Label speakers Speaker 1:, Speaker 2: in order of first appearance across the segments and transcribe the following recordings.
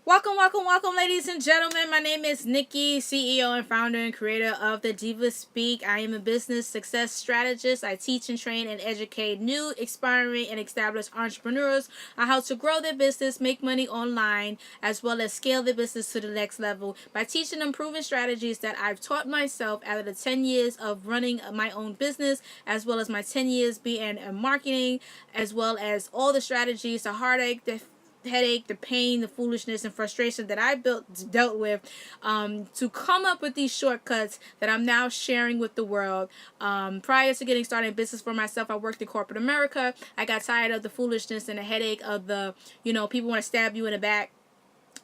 Speaker 1: Welcome, ladies and gentlemen. My name is Nikki, CEO and founder and creator of The Diva Speak. I am a business success strategist. I teach and train and educate new, aspiring, and established entrepreneurs on how to grow their business, make money online, as well as scale their business to the next level by teaching them proven strategies that I've taught myself out of the 10 years of running my own business, as well as my 10 years being in marketing, as well as all the strategies, the heartache, the headache, the pain, the foolishness, and frustration that I dealt with to come up with these shortcuts that I'm now sharing with the world. Prior to getting started in business for myself, I worked in corporate America. I got tired of the foolishness and the headache of the, people want to stab you in the back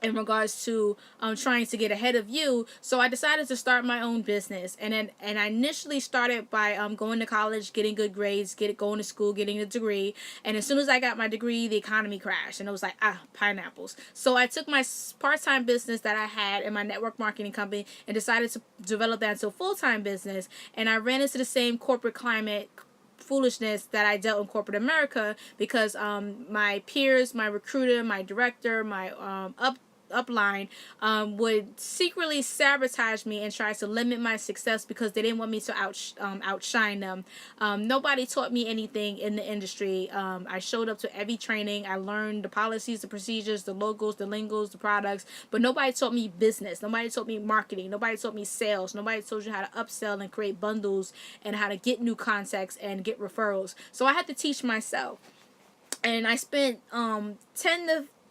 Speaker 1: in regards to trying to get ahead of you. So I decided to start my own business, and I initially started by going to college, getting good grades, going to school, getting a degree. And as soon as I got my degree, the economy crashed, and it was like, pineapples. So I took my part-time business that I had in my network marketing company and decided to develop that into a full-time business. And I ran into the same corporate climate foolishness that I dealt in corporate America, because my peers, my recruiter, my director, my upline would secretly sabotage me and try to limit my success because they didn't want me to outshine them. Nobody taught me anything in the industry. I showed up to every training. I learned the policies, the procedures, the logos, the lingos, the products, but nobody taught me business. Nobody taught me marketing. Nobody taught me sales. Nobody told you how to upsell and create bundles and how to get new contacts and get referrals. So I had to teach myself. And I spent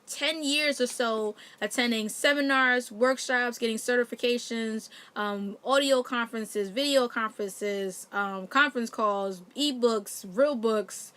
Speaker 1: 10 years or so attending seminars, workshops, getting certifications, audio conferences, video conferences, conference calls, ebooks, real books,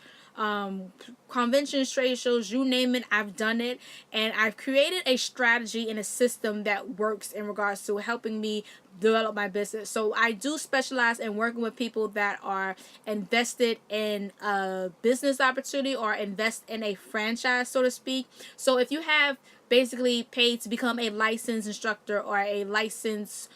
Speaker 1: conventions, trade shows, you name it, I've done it. And I've created a strategy and a system that works in regards to helping me develop my business. So I do specialize in working with people that are invested in a business opportunity or invest in a franchise, so to speak. So if you have basically paid to become a licensed instructor or a licensed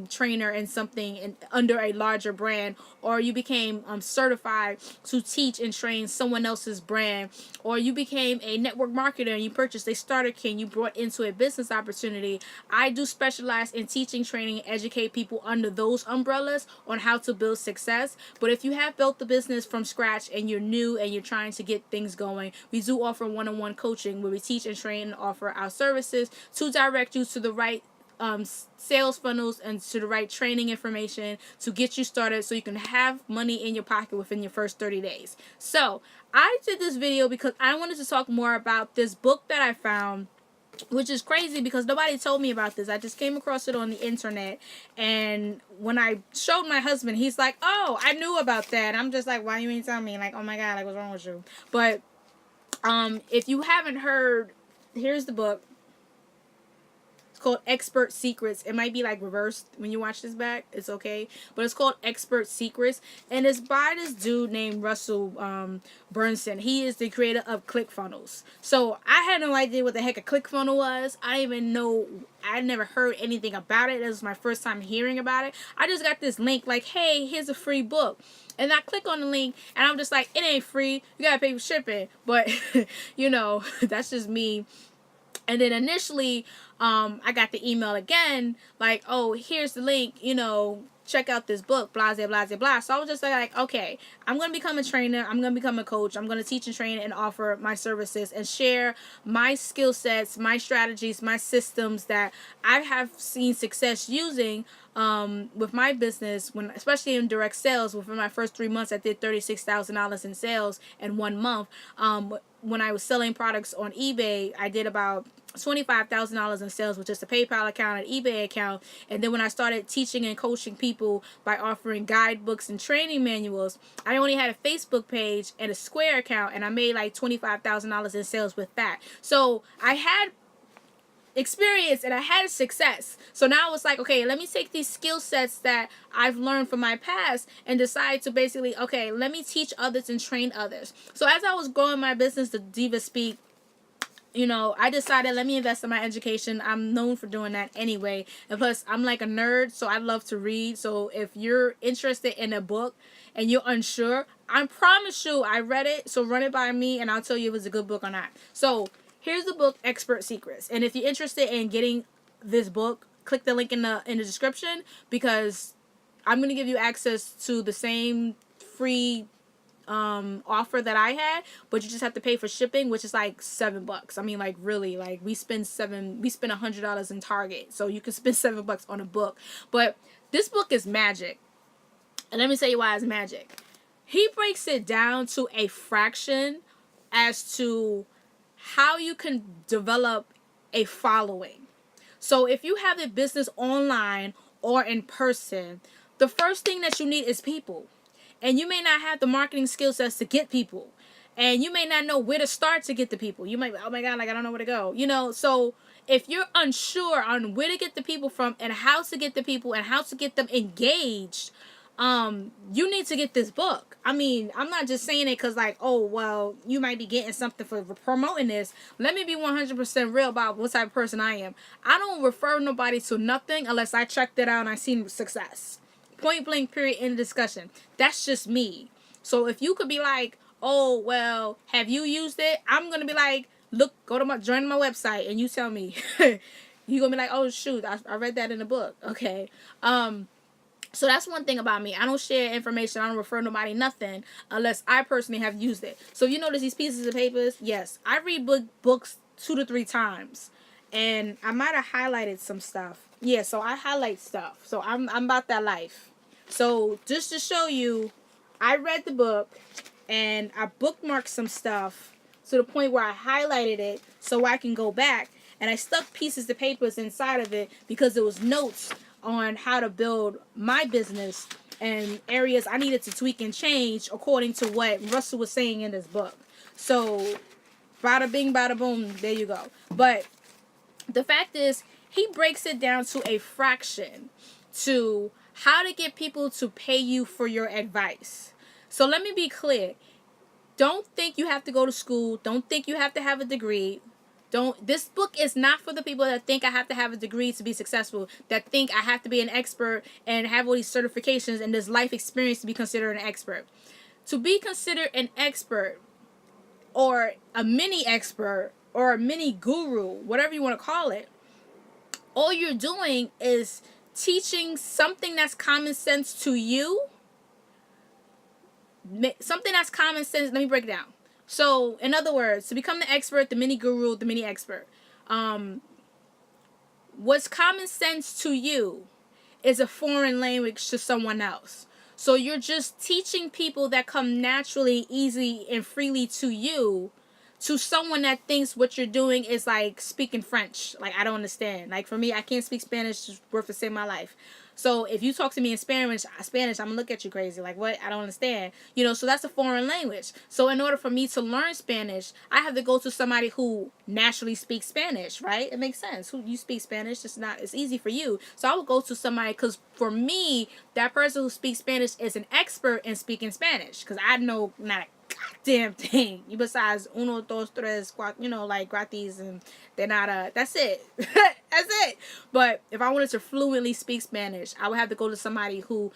Speaker 1: trainer in something under a larger brand, or you became certified to teach and train someone else's brand, or you became a network marketer and you purchased a starter kit and you brought into a business opportunity, I do specialize in teaching, training, and educate people under those umbrellas on how to build success. But if you have built the business from scratch and you're new and you're trying to get things going, we do offer one-on-one coaching where we teach and train and offer our services to direct you to the right sales funnels and to the right training information to get you started so you can have money in your pocket within your first 30 days. So I did this video because I wanted to talk more about this book that I found, which is crazy because nobody told me about this. I just came across it on the internet, and when I showed my husband, he's like, oh, I knew about that. I'm just like, why you ain't tell me? Like, oh my God, like, what's wrong with you? But if you haven't heard, here's the book. It's called Expert Secrets. It might be like reversed when you watch this back. It's okay. But it's called Expert Secrets. And it's by this dude named Russell Brunson. He is the creator of ClickFunnels. So I had no idea what the heck a ClickFunnel was. I didn't even know. I never heard anything about it. This was my first time hearing about it. I just got this link like, hey, here's a free book. And I click on the link and I'm just like, it ain't free. You got to pay for shipping. But, that's just me. And then initially, I got the email again, like, oh, here's the link, check out this book, blah, blah, blah, blah. So I was just like, okay, I'm going to become a trainer. I'm going to become a coach. I'm going to teach and train and offer my services and share my skill sets, my strategies, my systems that I have seen success using with my business, especially in direct sales. Within my first 3 months, I did $36,000 in sales in 1 month. When I was selling products on eBay, I did about $25,000 in sales with just a PayPal account, an eBay account. And then when I started teaching and coaching people by offering guidebooks and training manuals, I only had a Facebook page and a Square account, and I made like $25,000 in sales with that. So I had experience and I had success. So now it's like, okay, let me take these skill sets that I've learned from my past and decide to basically, okay, let me teach others and train others. So as I was growing my business, the Diva Speak, I decided, let me invest in my education. I'm known for doing that anyway. And plus, I'm like a nerd, so I love to read. So if you're interested in a book and you're unsure, I promise you, I read it. So run it by me and I'll tell you if it's a good book or not. So here's the book, Expert Secrets. And if you're interested in getting this book, click the link in the description, because I'm going to give you access to the same free offer that I had, but you just have to pay for shipping, which is like $7. I mean, like, really, like, we spend $100 in Target, so you can spend $7 on a book. But this book is magic, and let me tell you why it's magic. He breaks it down to a fraction as to how you can develop a following. So if you have a business online or in person, the first thing that you need is people. And you may not have the marketing skill sets to get people. And you may not know where to start to get the people. You might be, oh my God, like, I don't know where to go. You know, so if you're unsure on where to get the people from and how to get the people and how to get them engaged, you need to get this book. I mean, I'm not just saying it because, like, oh, well, you might be getting something for promoting this. Let me be 100% real about what type of person I am. I don't refer nobody to nothing unless I checked it out and I seen success. Point blank, period, in the discussion. That's just me. So if you could be like, oh, well, have you used it? I'm going to be like, look, join my website, and you tell me. You're going to be like, oh, shoot, I read that in the book. Okay. So that's one thing about me. I don't share information. I don't refer nobody nothing unless I personally have used it. So you notice these pieces of papers? Yes. I read books 2 to 3 times. And I might have highlighted some stuff. Yeah, so I highlight stuff. So I'm about that life. So just to show you, I read the book and I bookmarked some stuff to the point where I highlighted it so I can go back. And I stuck pieces of papers inside of it because it was notes on how to build my business and areas I needed to tweak and change according to what Russell was saying in his book. So bada bing, bada boom, there you go. But the fact is, he breaks it down to a fraction to how to get people to pay you for your advice. So let me be clear. Don't think you have to go to school. Don't think you have to have a degree. This book is not for the people that think I have to have a degree to be successful, that think I have to be an expert and have all these certifications and this life experience to be considered an expert. To be considered an expert or a mini expert or a mini guru, whatever you want to call it, all you're doing is teaching something that's common sense to you. Something that's common sense. Let me break it down. So, in other words, to become the expert, the mini guru, the mini expert, what's common sense to you is a foreign language to someone else. So you're just teaching people that come naturally, easily, and freely to you, to someone that thinks what you're doing is like speaking French. Like, I don't understand. Like, for me, I can't speak Spanish worth to save my life. So if you talk to me in Spanish, I'm going to look at you crazy. Like, what? I don't understand. You know, so that's a foreign language. So in order for me to learn Spanish, I have to go to somebody who naturally speaks Spanish, right? It makes sense. You speak Spanish, it's easy for you. So I would go to somebody, because for me, that person who speaks Spanish is an expert in speaking Spanish, because I know not a goddamn thing besides uno, dos, tres, cuatro, you know, like gratis, and they're not that's it. That's it. But if I wanted to fluently speak Spanish, I would have to go to somebody who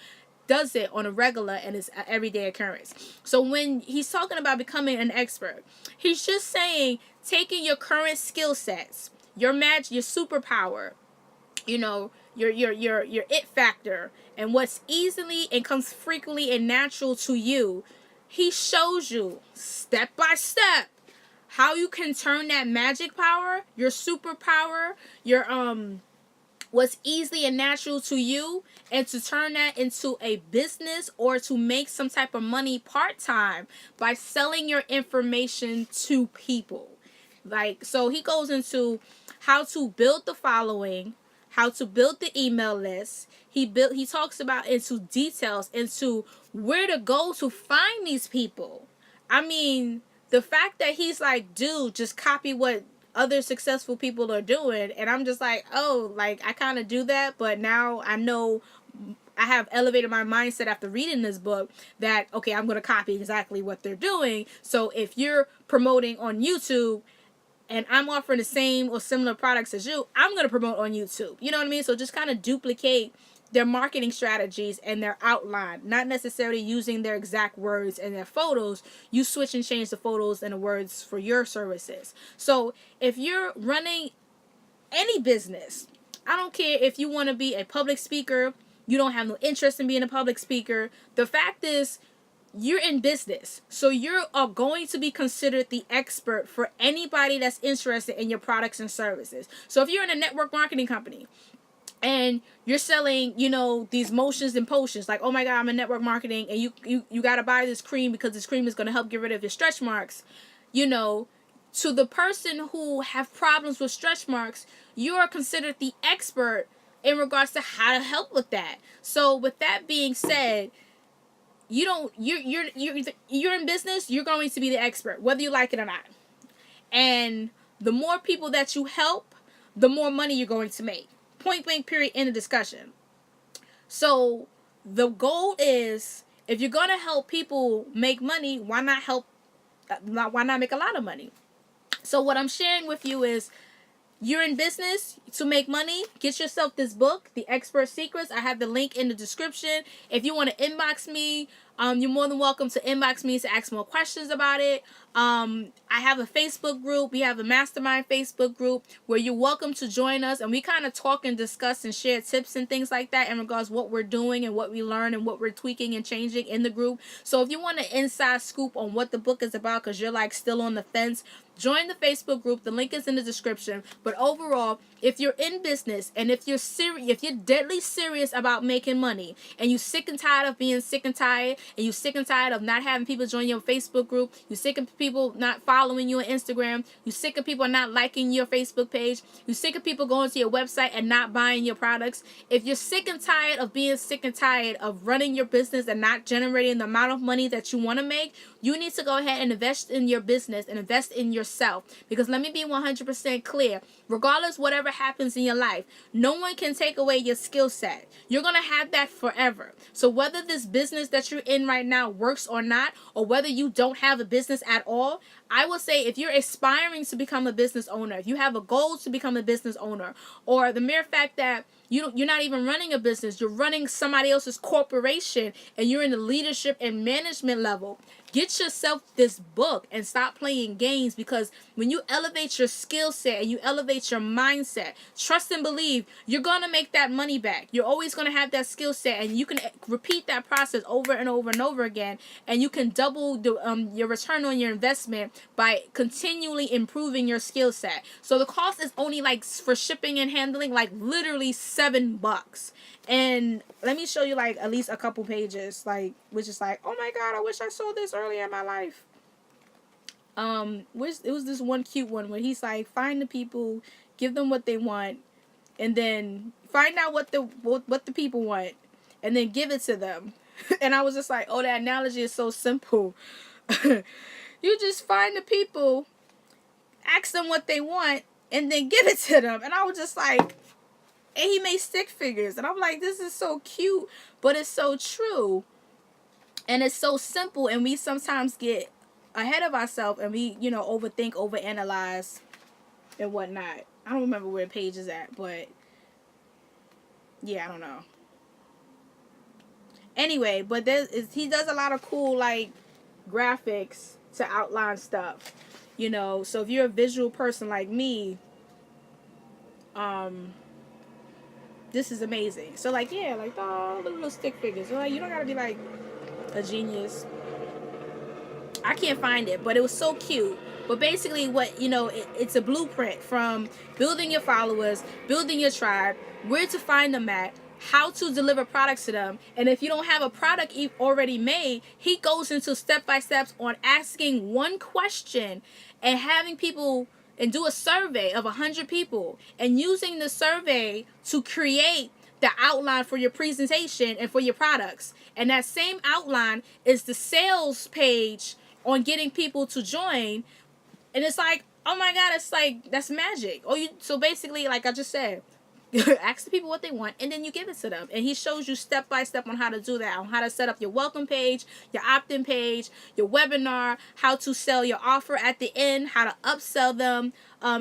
Speaker 1: does it on a regular and it's an everyday occurrence. So when he's talking about becoming an expert, he's just saying taking your current skill sets, your superpower, you know, your it factor, and what's easily and comes frequently and natural to you. He shows you step by step how you can turn that magic power, your superpower, your what's easily and natural to you, and to turn that into a business or to make some type of money part-time by selling your information to people. Like, so he goes into how to build the following, how to build the email list. He talks about into details into where to go to find these people. I mean, the fact that he's like, dude, just copy what other successful people are doing, and I'm just like, oh, like, I kind of do that, but now I know I have elevated my mindset after reading this book that, okay, I'm going to copy exactly what they're doing. So if you're promoting on YouTube and I'm offering the same or similar products as you, I'm going to promote on YouTube. You know what I mean? So just kind of duplicate their marketing strategies and their outline, not necessarily using their exact words and their photos. You switch and change the photos and the words for your services. So if you're running any business, I don't care if you want to be a public speaker, you don't have no interest in being a public speaker. The fact is, you're in business, so you are going to be considered the expert for anybody that's interested in your products and services. So if you're in a network marketing company and you're selling, these motions and potions, like, oh my God, I'm in network marketing, and you got to buy this cream because this cream is going to help get rid of your stretch marks, to the person who have problems with stretch marks, you are considered the expert in regards to how to help with that. So with that being said, you're in business, you're going to be the expert, whether you like it or not. And the more people that you help, the more money you're going to make. Point blank, period, end of discussion. So the goal is, if you're going to help people make money, why not make a lot of money? So what I'm sharing with you is, you're in business to make money. Get yourself this book, The Expert Secrets. I have the link in the description. If you want to inbox me, you're more than welcome to inbox me to ask more questions about it. I have a Facebook group. We have a mastermind Facebook group where you're welcome to join us, and we kind of talk and discuss and share tips and things like that in regards to what we're doing and what we learn and what we're tweaking and changing in the group. So if you want an inside scoop on what the book is about because you're like still on the fence, join the Facebook group. The link is in the description. But overall, if you're in business and if you're deadly serious about making money, and you're sick and tired of being sick and tired, and you're sick and tired of not having people join your Facebook group, you're sick of people not following you on Instagram, you're sick of people not liking your Facebook page, you're sick of people going to your website and not buying your products, if you're sick and tired of being sick and tired of running your business and not generating the amount of money that you want to make, you need to go ahead and invest in your business and invest in yourself. Because let me be 100% clear, regardless whatever happens in your life, no one can take away your skill set. You're going to have that forever. So whether this business that you're in right now works or not, or whether you don't have a business at all, I will say, if you're aspiring to become a business owner, if you have a goal to become a business owner, or the mere fact that you're not even running a business, you're running somebody else's corporation, and you're in the leadership and management level, get yourself this book and stop playing games. Because when you elevate your skill set and you elevate your mindset, trust and believe, you're going to make that money back. You're always going to have that skill set, and you can repeat that process over and over and over again, and you can double your return on your investment by continually improving your skill set. So the cost is only like, for shipping and handling, like literally $7. And let me show you like at least a couple pages, like, which is like, oh my God, I wish I saw this earlier in my life. It was this one cute one where he's like, find the people, give them what they want, and then find out what the people want, and then give it to them. And I was just like, oh, that analogy is so simple. You just find the people, ask them what they want, and then give it to them. And I was just like, and he made stick figures. And I'm like, this is so cute, but it's so true. And it's so simple. And we sometimes get ahead of ourselves, and we, overthink, overanalyze, and whatnot. I don't remember where the page is at, but yeah, I don't know. Anyway, but he does a lot of cool, like, graphics to outline stuff. So if you're a visual person like me, this is amazing. So like, yeah, like, oh, the little stick figures. So like, you don't gotta be like a genius. I can't find it, but it was so cute. But basically it's a blueprint from building your followers, building your tribe, where to find them at, how to deliver products to them. And if you don't have a product already made, he goes into step-by-steps on asking one question and having people, and do a survey of 100 people, and using the survey to create the outline for your presentation and for your products. And that same outline is the sales page on getting people to join. And it's like, oh my God, it's like, that's magic. So basically, like I just said, ask the people what they want, and then you give it to them. And he shows you step by step on how to do that, on how to set up your welcome page, your opt-in page, your webinar, how to sell your offer at the end, how to upsell them.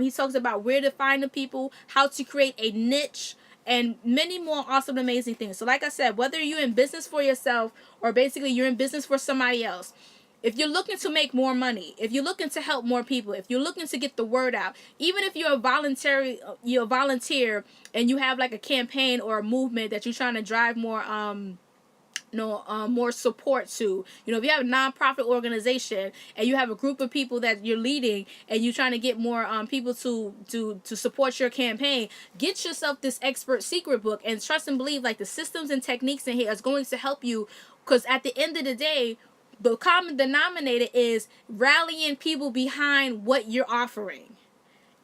Speaker 1: He talks about where to find the people, how to create a niche, and many more awesome, amazing things. So like I said, whether you're in business for yourself or basically you're in business for somebody else, if you're looking to make more money, if you're looking to help more people, if you're looking to get the word out, even if you're a volunteer and you have like a campaign or a movement that you're trying to drive more more support to, if you have a nonprofit organization and you have a group of people that you're leading and you're trying to get more people to support your campaign, get yourself this expert secret book, and trust and believe, like, the systems and techniques in here is going to help you, because at the end of the day, the common denominator is rallying people behind what you're offering.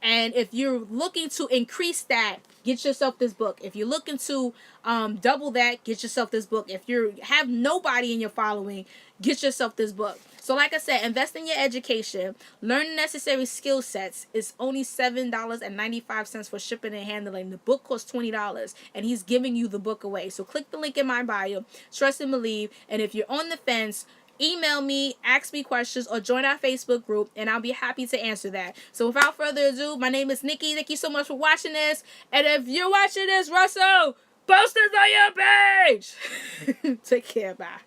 Speaker 1: And if you're looking to increase that, get yourself this book. If you're looking to double that, get yourself this book. If you have nobody in your following, get yourself this book. So like I said, invest in your education. Learn the necessary skill sets. It's only $7.95 for shipping and handling. The book costs $20, and he's giving you the book away. So click the link in my bio. Trust and believe. And if you're on the fence, email me, ask me questions, or join our Facebook group, and I'll be happy to answer that. So without further ado, my name is Nikki. Thank you so much for watching this. And if you're watching this, Russell, post this on your page. Take care. Bye.